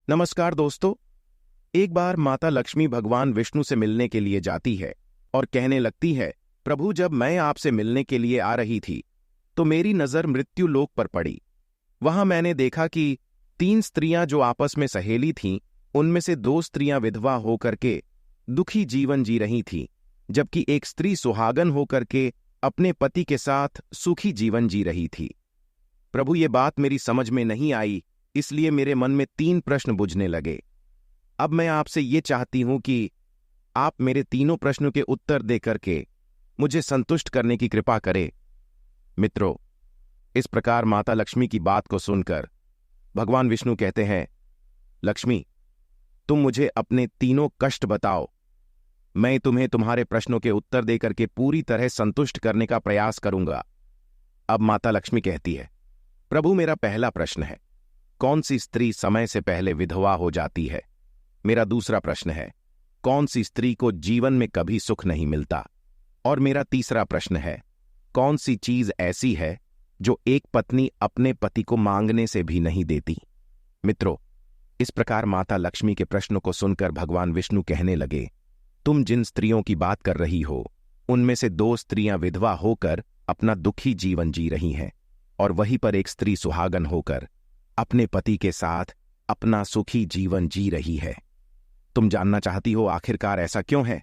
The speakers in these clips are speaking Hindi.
नमस्कार दोस्तों। एक बार माता लक्ष्मी भगवान विष्णु से मिलने के लिए जाती है और कहने लगती है, प्रभु जब मैं आपसे मिलने के लिए आ रही थी तो मेरी नजर मृत्यु लोक पर पड़ी। वहां मैंने देखा कि 3 स्त्रियां जो आपस में सहेली थीं, उनमें से 2 स्त्रियां विधवा होकर के दुखी जीवन जी रही थीं, जबकि एक स्त्री सुहागन होकर के अपने पति के साथ सुखी जीवन जी रही थी। प्रभु ये बात मेरी समझ में नहीं आई, इसलिए मेरे मन में 3 प्रश्न बुझने लगे। अब मैं आपसे ये चाहती हूं कि आप मेरे तीनों प्रश्नों के उत्तर दे करके मुझे संतुष्ट करने की कृपा करें। मित्रों, इस प्रकार माता लक्ष्मी की बात को सुनकर भगवान विष्णु कहते हैं, लक्ष्मी तुम मुझे अपने तीनों कष्ट बताओ, मैं तुम्हें तुम्हारे प्रश्नों के उत्तर देकर के पूरी तरह संतुष्ट करने का प्रयास करूंगा। अब माता लक्ष्मी कहती है, प्रभु मेरा पहला प्रश्न है, कौन सी स्त्री समय से पहले विधवा हो जाती है? मेरा दूसरा प्रश्न है, कौन सी स्त्री को जीवन में कभी सुख नहीं मिलता? और मेरा तीसरा प्रश्न है, कौन सी चीज ऐसी है जो एक पत्नी अपने पति को मांगने से भी नहीं देती? मित्रों, इस प्रकार माता लक्ष्मी के प्रश्नों को सुनकर भगवान विष्णु कहने लगे, तुम जिन स्त्रियों की बात कर रही हो, उनमें से 2 स्त्रियां विधवा होकर अपना दुखी जीवन जी रही हैं, और वहीं पर एक स्त्री सुहागन होकर अपने पति के साथ अपना सुखी जीवन जी रही है। तुम जानना चाहती हो आखिरकार ऐसा क्यों है?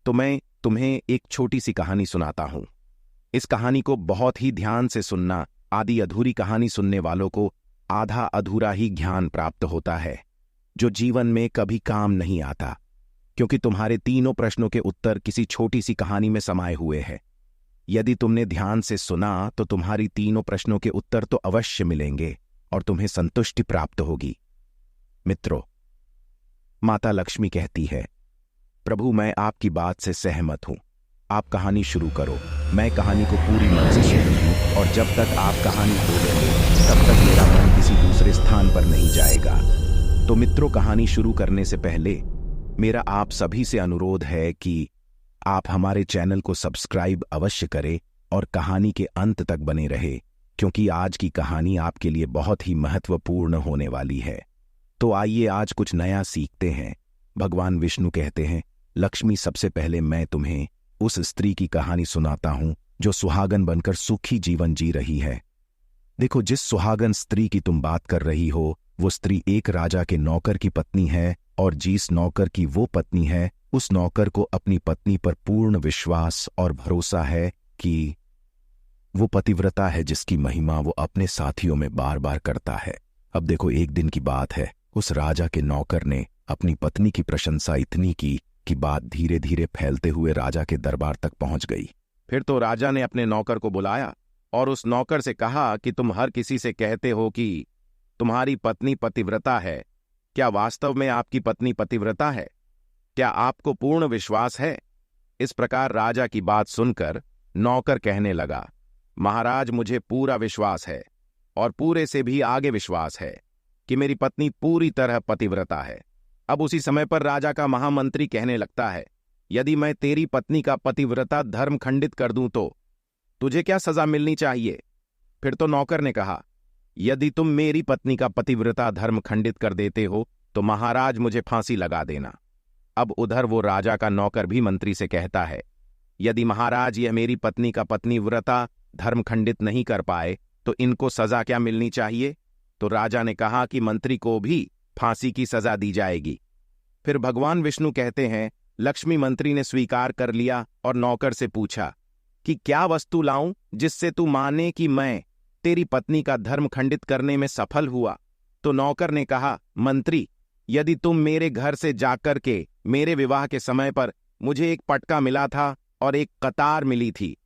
तो मैं तुम्हें एक छोटी सी कहानी सुनाता हूं। इस कहानी को बहुत ही ध्यान से सुनना। आधी अधूरी कहानी सुनने वालों को आधा अधूरा ही ज्ञान प्राप्त होता है, जो जीवन में कभी काम नहीं आता, क्योंकि तुम्हारे तीनों प्रश्नों के उत्तर किसी छोटी सी कहानी में समाये हुए हैं। यदि तुमने ध्यान से सुना तो तुम्हारी तीनों प्रश्नों के उत्तर तो अवश्य मिलेंगे और तुम्हें संतुष्टि प्राप्त होगी। मित्रों, माता लक्ष्मी कहती है, प्रभु मैं आपकी बात से सहमत हूं, आप कहानी शुरू करो। मैं कहानी को पूरी मन से सुनूंगी, और जब तक आप कहानी बोलेंगे तब तक मेरा मन किसी दूसरे स्थान पर नहीं जाएगा। तो मित्रों, कहानी शुरू करने से पहले मेरा आप सभी से अनुरोध है कि आप हमारे चैनल को सब्सक्राइब अवश्य करें और कहानी के अंत तक बने रहे, क्योंकि आज की कहानी आपके लिए बहुत ही महत्वपूर्ण होने वाली है। तो आइए आज कुछ नया सीखते हैं। भगवान विष्णु कहते हैं, लक्ष्मी सबसे पहले मैं तुम्हें उस स्त्री की कहानी सुनाता हूं जो सुहागन बनकर सुखी जीवन जी रही है। देखो, जिस सुहागन स्त्री की तुम बात कर रही हो, वो स्त्री एक राजा के नौकर की पत्नी है, और जिस नौकर की वो पत्नी है, उस नौकर को अपनी पत्नी पर पूर्ण विश्वास और भरोसा है कि वो पतिव्रता है, जिसकी महिमा वो अपने साथियों में बार बार करता है। अब देखो, एक दिन की बात है, उस राजा के नौकर ने अपनी पत्नी की प्रशंसा इतनी की कि बात धीरे धीरे फैलते हुए राजा के दरबार तक पहुंच गई। फिर तो राजा ने अपने नौकर को बुलाया और उस नौकर से कहा कि तुम हर किसी से कहते हो कि तुम्हारी पत्नी पतिव्रता है, क्या वास्तव में आपकी पत्नी पतिव्रता है? क्या आपको पूर्ण विश्वास है? इस प्रकार राजा की बात सुनकर नौकर कहने लगा, महाराज मुझे पूरा विश्वास है, और पूरे से भी आगे विश्वास है कि मेरी पत्नी पूरी तरह पतिव्रता है। अब उसी समय पर राजा का महामंत्री कहने लगता है, यदि मैं तेरी पत्नी का पतिव्रता धर्म खंडित कर दूं तो तुझे क्या सजा मिलनी चाहिए? फिर तो नौकर ने कहा, यदि तुम मेरी पत्नी का पतिव्रता धर्म खंडित कर देते हो तो महाराज मुझे फांसी लगा देना। अब उधर वो राजा का नौकर भी मंत्री से कहता है, यदि महाराज यह मेरी पत्नी का पत्नीव्रता धर्म खंडित नहीं कर पाए तो इनको सजा क्या मिलनी चाहिए? तो राजा ने कहा कि मंत्री को भी फांसी की सजा दी जाएगी। फिर भगवान विष्णु कहते हैं, लक्ष्मी मंत्री ने स्वीकार कर लिया और नौकर से पूछा कि क्या वस्तु लाऊं जिससे तू माने कि मैं तेरी पत्नी का धर्म खंडित करने में सफल हुआ? तो नौकर ने कहा, मंत्री यदि तुम मेरे घर से जाकर के मेरे विवाह के समय पर मुझे एक पटका मिला था और एक कतार मिली थी,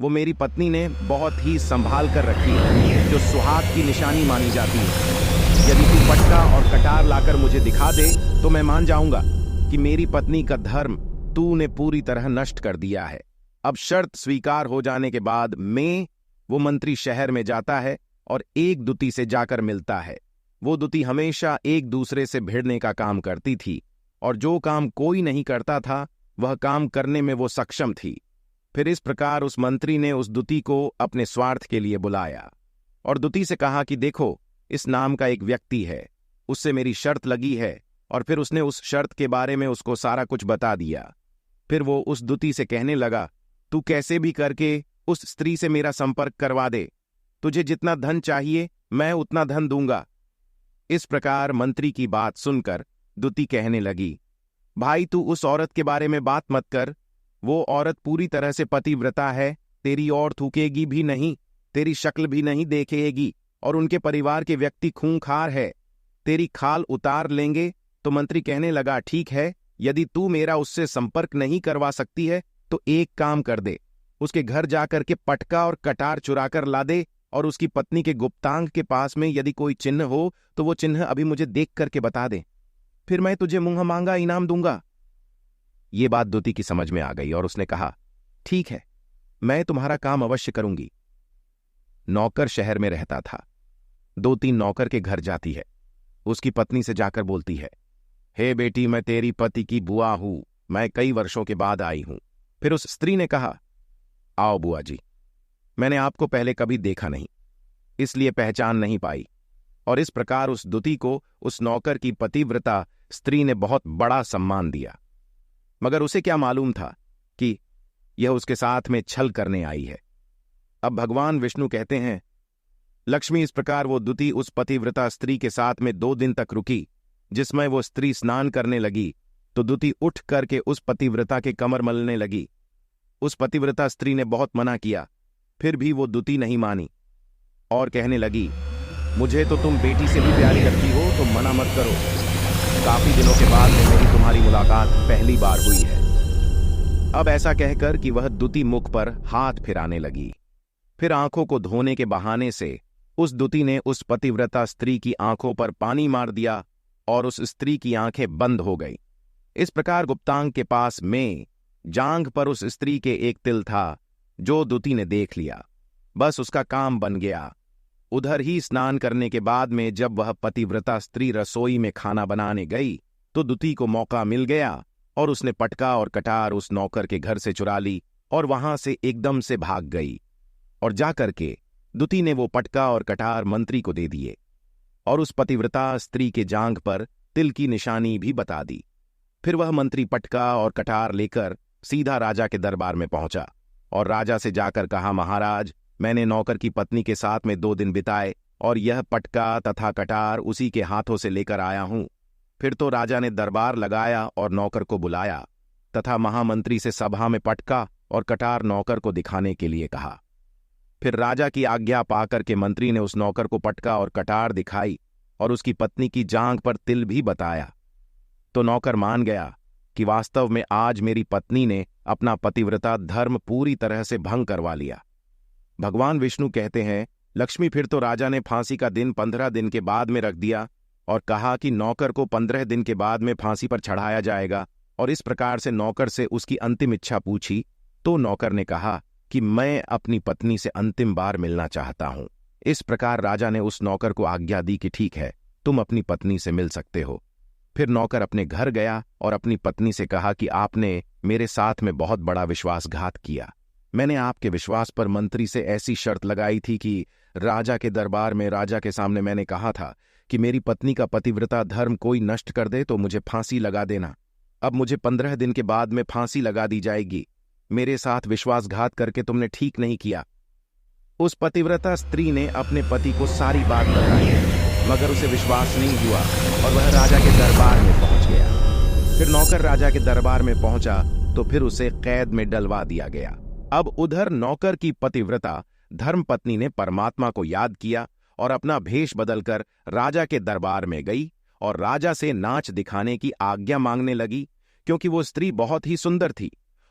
वो मेरी पत्नी ने बहुत ही संभाल कर रखी है, जो सुहाग की निशानी मानी जाती है। यदि तू पटका और कटार लाकर मुझे दिखा दे तो मैं मान जाऊंगा कि मेरी पत्नी का धर्म तूने पूरी तरह नष्ट कर दिया है। अब शर्त स्वीकार हो जाने के बाद वो मंत्री शहर में जाता है और एक दुती से जाकर मिलता है। वो दुती हमेशा एक दूसरे से भिड़ने का काम करती थी, और जो काम कोई नहीं करता था वह काम करने में वो सक्षम थी। फिर इस प्रकार उस मंत्री ने उस दुती को अपने स्वार्थ के लिए बुलाया और दुती से कहा कि देखो, इस नाम का एक व्यक्ति है, उससे मेरी शर्त लगी है। और फिर उसने उस शर्त के बारे में उसको सारा कुछ बता दिया। फिर वो उस दूती से कहने लगा, तू कैसे भी करके उस स्त्री से मेरा संपर्क करवा दे। तुझे जितना धन चाहिए मैं उतना धन दूंगा। इस प्रकार मंत्री की बात सुनकर दूती कहने लगी, भाई तू उस औरत के बारे में बात मत कर। वो औरत पूरी तरह से पतिव्रता है, तेरी ओर थूकेगी भी नहीं, तेरी शक्ल भी नहीं देखेगी, और उनके परिवार के व्यक्ति खूंखार है, तेरी खाल उतार लेंगे। तो मंत्री कहने लगा, ठीक है, यदि तू मेरा उससे संपर्क नहीं करवा सकती है तो एक काम कर दे, उसके घर जाकर के पटका और कटार चुराकर ला दे, और उसकी पत्नी के गुप्तांग के पास में यदि कोई चिन्ह हो तो वो चिन्ह अभी मुझे देख करके बता दे, फिर मैं तुझे मुंह मांगा इनाम दूंगा। ये बात दूती की समझ में आ गई और उसने कहा, ठीक है, मैं तुम्हारा काम अवश्य करूंगी। नौकर शहर में रहता था। 2-3 नौकर के घर जाती है। उसकी पत्नी से जाकर बोलती है, हे बेटी, मैं तेरी पति की बुआ हूं, मैं कई वर्षों के बाद आई हूं। फिर उस स्त्री ने कहा, आओ बुआ जी, मैंने आपको पहले कभी देखा नहीं, इसलिए पहचान नहीं पाई। और इस प्रकार उस दूती को उस नौकर की पतिव्रता स्त्री ने बहुत बड़ा सम्मान दिया। मगर उसे क्या मालूम था कि यह उसके साथ में छल करने आई है। अब भगवान विष्णु कहते हैं, लक्ष्मी, इस प्रकार वो दूती उस पतिव्रता स्त्री के साथ में 2 दिन तक रुकी। जिसमें वो स्त्री स्नान करने लगी तो दूती उठ करके उस पतिव्रता के कमर मलने लगी। उस पतिव्रता स्त्री ने बहुत मना किया, फिर भी वो दूती नहीं मानी और कहने लगी, मुझे तो तुम बेटी से भी प्यारी लगती हो, तो मना मत करो। काफी दिनों के बाद में मेरी तुम्हारी मुलाकात पहली बार हुई है। अब ऐसा कहकर कि वह दूती मुख पर हाथ फिराने लगी। फिर आंखों को धोने के बहाने से उस दूती ने उस पतिव्रता स्त्री की आंखों पर पानी मार दिया और उस स्त्री की आंखें बंद हो गई। इस प्रकार गुप्तांग के पास में जांघ पर उस स्त्री के एक तिल था, जो दूती ने देख लिया। बस उसका काम बन गया। उधर ही स्नान करने के बाद में जब वह पतिव्रता स्त्री रसोई में खाना बनाने गई तो दूती को मौका मिल गया और उसने पटका और कटार उस नौकर के घर से चुरा ली और वहां से एकदम से भाग गई। और जाकर के दूती ने वो पटका और कटार मंत्री को दे दिए और उस पतिव्रता स्त्री के जांघ पर तिल की निशानी भी बता दी। फिर वह मंत्री पटका और कटार लेकर सीधा राजा के दरबार में पहुंचा और राजा से जाकर कहा, महाराज, मैंने नौकर की पत्नी के साथ में 2 दिन बिताए और यह पटका तथा कटार उसी के हाथों से लेकर आया हूं। फिर तो राजा ने दरबार लगाया और नौकर को बुलाया तथा महामंत्री से सभा में पटका और कटार नौकर को दिखाने के लिए कहा। फिर राजा की आज्ञा पाकर के मंत्री ने उस नौकर को पटका और कटार दिखाई और उसकी पत्नी की जांघ पर तिल भी बताया। तो नौकर मान गया कि वास्तव में आज मेरी पत्नी ने अपना पतिव्रता धर्म पूरी तरह से भंग करवा लिया। भगवान विष्णु कहते हैं, लक्ष्मी, फिर तो राजा ने फांसी का दिन 15 दिन के बाद में रख दिया और कहा कि नौकर को 15 दिन के बाद में फांसी पर चढ़ाया जाएगा। और इस प्रकार से नौकर से उसकी अंतिम इच्छा पूछी तो नौकर ने कहा कि मैं अपनी पत्नी से अंतिम बार मिलना चाहता हूं। इस प्रकार राजा ने उस नौकर को आज्ञा दी कि ठीक है, तुम अपनी पत्नी से मिल सकते हो। फिर नौकर अपने घर गया और अपनी पत्नी से कहा कि आपने मेरे साथ में बहुत बड़ा विश्वासघात किया। मैंने आपके विश्वास पर मंत्री से ऐसी शर्त लगाई थी कि राजा के दरबार में राजा के सामने मैंने कहा था कि मेरी पत्नी का पतिव्रता धर्म कोई नष्ट कर दे तो मुझे फांसी लगा देना। अब मुझे 15 दिन के बाद में फांसी लगा दी जाएगी। मेरे साथ विश्वासघात करके तुमने ठीक नहीं किया। उस पतिव्रता स्त्री ने अपने पति को सारी बात बताई, मगर उसे विश्वास नहीं हुआ और वह राजा के दरबार में पहुंच गया। फिर नौकर राजा के दरबार में पहुंचा तो फिर उसे कैद में डलवा दिया गया। अब उधर नौकर की पतिव्रता धर्मपत्नी ने परमात्मा को याद किया और अपना भेष बदलकर राजा के दरबार में गई और राजा से नाच दिखाने की आज्ञा मांगने लगी, क्योंकि वो स्त्री बहुत ही सुंदर थी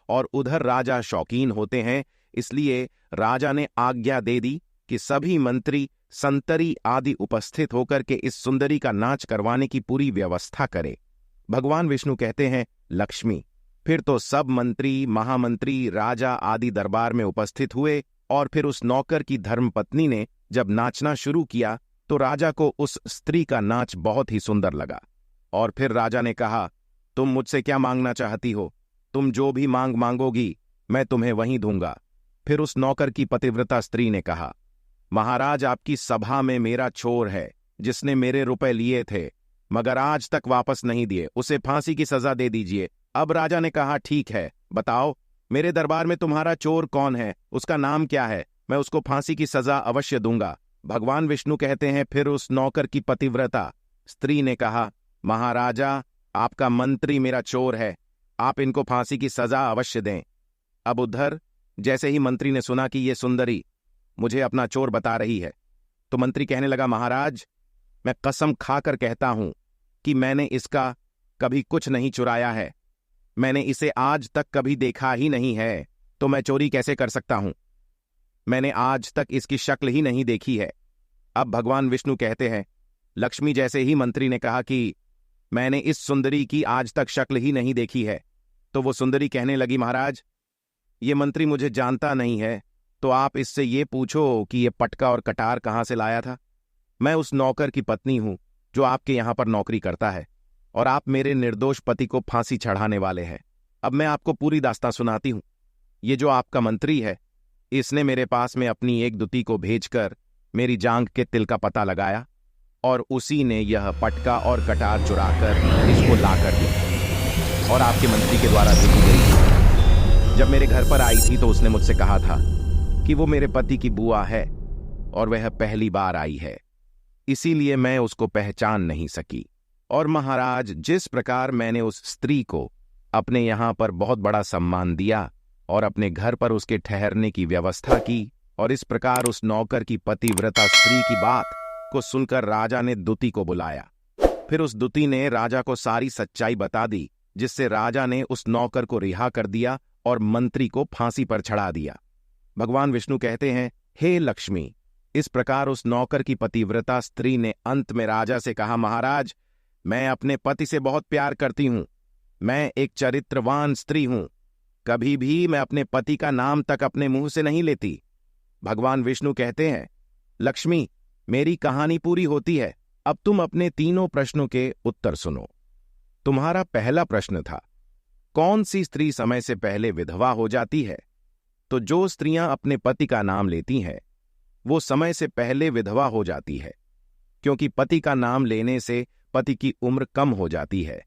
और उधर राजा शौकीन होते हैं, इसलिए राजा ने आज्ञा दे दी कि सभी मंत्री, संतरी आदि उपस्थित होकर के इस सुंदरी का नाच करवाने की पूरी व्यवस्था करे। भगवान विष्णु कहते हैं, लक्ष्मी, फिर तो सब मंत्री, महामंत्री, राजा आदि दरबार में उपस्थित हुए और फिर उस नौकर की धर्मपत्नी ने जब नाचना शुरू किया तो राजा को उस स्त्री का नाच बहुत ही सुंदर लगा। और फिर राजा ने कहा, तुम मुझसे क्या मांगना चाहती हो? तुम जो भी मांग मांगोगी मैं तुम्हें वहीं दूंगा। फिर उस नौकर की पतिव्रता स्त्री ने कहा, महाराज, आपकी सभा में मेरा चोर है जिसने मेरे रुपए लिए थे मगर आज तक वापस नहीं दिए। उसे फांसी की सजा दे दीजिए। अब राजा ने कहा, ठीक है, बताओ मेरे दरबार में तुम्हारा चोर कौन है, उसका नाम क्या है, मैं उसको फांसी की सजा अवश्य दूंगा। भगवान विष्णु कहते हैं, फिर उस नौकर की पतिव्रता स्त्री ने कहा, महाराजा, आपका मंत्री मेरा चोर है, आप इनको फांसी की सजा अवश्य दें। अब उधर जैसे ही मंत्री ने सुना कि ये सुंदरी मुझे अपना चोर बता रही है, तो मंत्री कहने लगा, महाराज, मैं कसम खाकर कहता हूं कि मैंने इसका कभी कुछ नहीं चुराया है। मैंने इसे आज तक कभी देखा ही नहीं है, तो मैं चोरी कैसे कर सकता हूं? मैंने आज तक इसकी शक्ल ही नहीं देखी है। अब भगवान विष्णु कहते हैं, लक्ष्मी जैसे ही मंत्री ने कहा कि मैंने इस सुंदरी की आज तक शक्ल ही नहीं देखी है, तो वो सुंदरी कहने लगी, महाराज, ये मंत्री मुझे जानता नहीं है, तो आप इससे ये पूछो कि ये पटका और कटार कहाँ से लाया था। मैं उस नौकर की पत्नी हूं जो आपके यहां पर नौकरी करता है, और आप मेरे निर्दोष पति को फांसी चढ़ाने वाले हैं। अब मैं आपको पूरी दास्तां सुनाती हूं। ये जो आपका मंत्री है, इसने मेरे पास में अपनी एक दुती को भेजकर मेरी जांघ के तिल का पता लगाया, और उसी ने यह पटका और कटार चुराकर इसको लाकर दिया और आपके मंत्री के द्वारा भेजी गई। जब मेरे घर पर आई थी तो उसने मुझसे कहा था कि वो मेरे पति की बुआ है और वह पहली बार आई है, इसीलिए मैं उसको पहचान नहीं सकी। और महाराज, जिस प्रकार मैंने उस स्त्री को अपने यहां पर बहुत बड़ा सम्मान दिया और अपने घर पर उसके ठहरने की व्यवस्था की, और इस प्रकार उस नौकर की पतिव्रता स्त्री की बात को सुनकर राजा ने दुती को बुलाया। फिर उस दुती ने राजा को सारी सच्चाई बता दी, जिससे राजा ने उस नौकर को रिहा कर दिया और मंत्री को फांसी पर चढ़ा दिया। भगवान विष्णु कहते हैं, हे लक्ष्मी, इस प्रकार उस नौकर की पतिव्रता स्त्री ने अंत में राजा से कहा, महाराज, मैं अपने पति से बहुत प्यार करती हूं, मैं एक चरित्रवान स्त्री हूं, कभी भी मैं अपने पति का नाम तक अपने मुंह से नहीं लेती। भगवान विष्णु कहते हैं, लक्ष्मी, मेरी कहानी पूरी होती है, अब तुम अपने तीनों प्रश्नों के उत्तर सुनो। तुम्हारा पहला प्रश्न था, कौन सी स्त्री समय से पहले विधवा हो जाती है? तो जो स्त्रियां अपने पति का नाम लेती हैं, वो समय से पहले विधवा हो जाती है, क्योंकि पति का नाम लेने से पति की उम्र कम हो जाती है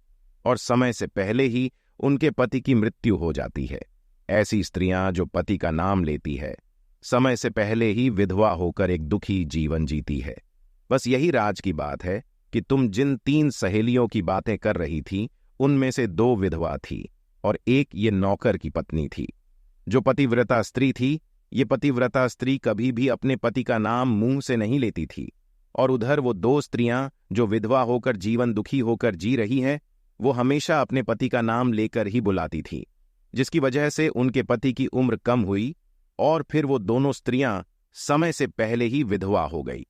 और समय से पहले ही उनके पति की मृत्यु हो जाती है। ऐसी स्त्रियां जो पति का नाम लेती है, समय से पहले ही विधवा होकर एक दुखी जीवन जीती है। बस यही राज की बात है कि तुम जिन 3 सहेलियों की बातें कर रही थी, उनमें से 2 विधवा थी और एक ये नौकर की पत्नी थी। जो पतिव्रता स्त्री थी, ये पतिव्रता स्त्री कभी भी अपने पति का नाम मुंह से नहीं लेती थी, और उधर वो 2 स्त्रियां जो विधवा होकर जीवन दुखी होकर जी रही हैं, वो हमेशा अपने पति का नाम लेकर ही बुलाती थी, जिसकी वजह से उनके पति की उम्र कम हुई और फिर वो दोनों स्त्रियां समय से पहले ही विधवा हो गई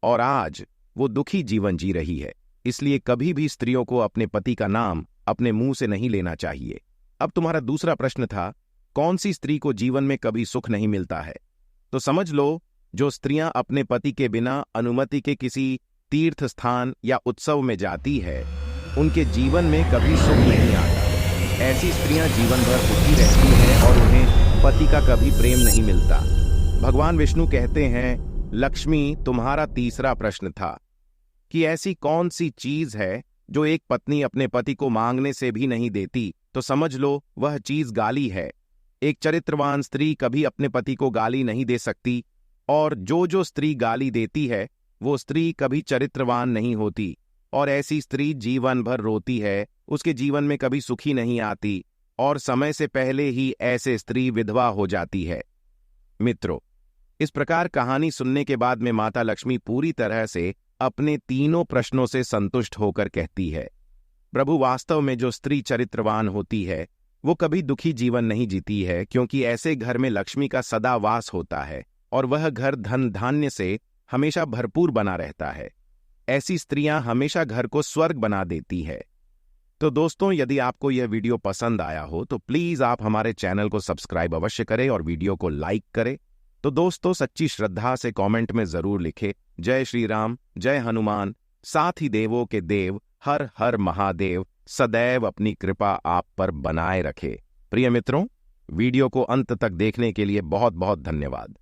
और आज वो दुखी जीवन जी रही है। इसलिए कभी भी स्त्रियों को अपने पति का नाम अपने मुंह से नहीं लेना चाहिए। अब तुम्हारा दूसरा प्रश्न था, कौन सी स्त्री को जीवन में कभी सुख नहीं मिलता है? तो समझ लो, जो स्त्रियां अपने पति के बिना अनुमति के किसी तीर्थ स्थान या उत्सव में जाती है, उनके जीवन में कभी सुख नहीं आता। ऐसी स्त्रियां जीवन भर दुखी रहती हैं और उन्हें पति का कभी प्रेम नहीं मिलता। भगवान विष्णु कहते हैं, लक्ष्मी, तुम्हारा तीसरा प्रश्न था कि ऐसी कौन सी चीज है जो एक पत्नी अपने पति को मांगने से भी नहीं देती? तो समझ लो, वह चीज गाली है। एक चरित्रवान स्त्री कभी अपने पति को गाली नहीं दे सकती, और जो स्त्री गाली देती है, वो स्त्री कभी चरित्रवान नहीं होती, और ऐसी स्त्री जीवन भर रोती है, उसके जीवन में कभी सुखी नहीं आती, और समय से पहले ही ऐसे स्त्री विधवा हो जाती है। मित्रों, इस प्रकार कहानी सुनने के बाद में माता लक्ष्मी पूरी तरह से अपने तीनों प्रश्नों से संतुष्ट होकर कहती है, प्रभु, वास्तव में जो स्त्री चरित्रवान होती है, वो कभी दुखी जीवन नहीं जीती है, क्योंकि ऐसे घर में लक्ष्मी का सदा वास होता है और वह घर धन धान्य से हमेशा भरपूर बना रहता है। ऐसी स्त्रियां हमेशा घर को स्वर्ग बना देती है। तो दोस्तों, यदि आपको यह वीडियो पसंद आया हो तो प्लीज आप हमारे चैनल को सब्सक्राइब अवश्य करें और वीडियो को लाइक करें। तो दोस्तों, सच्ची श्रद्धा से कमेंट में जरूर लिखें, जय श्री राम, जय हनुमान, साथ ही देवों के देव हर हर महादेव सदैव अपनी कृपा आप पर बनाए रखे। प्रिय मित्रों, वीडियो को अंत तक देखने के लिए बहुत बहुत धन्यवाद।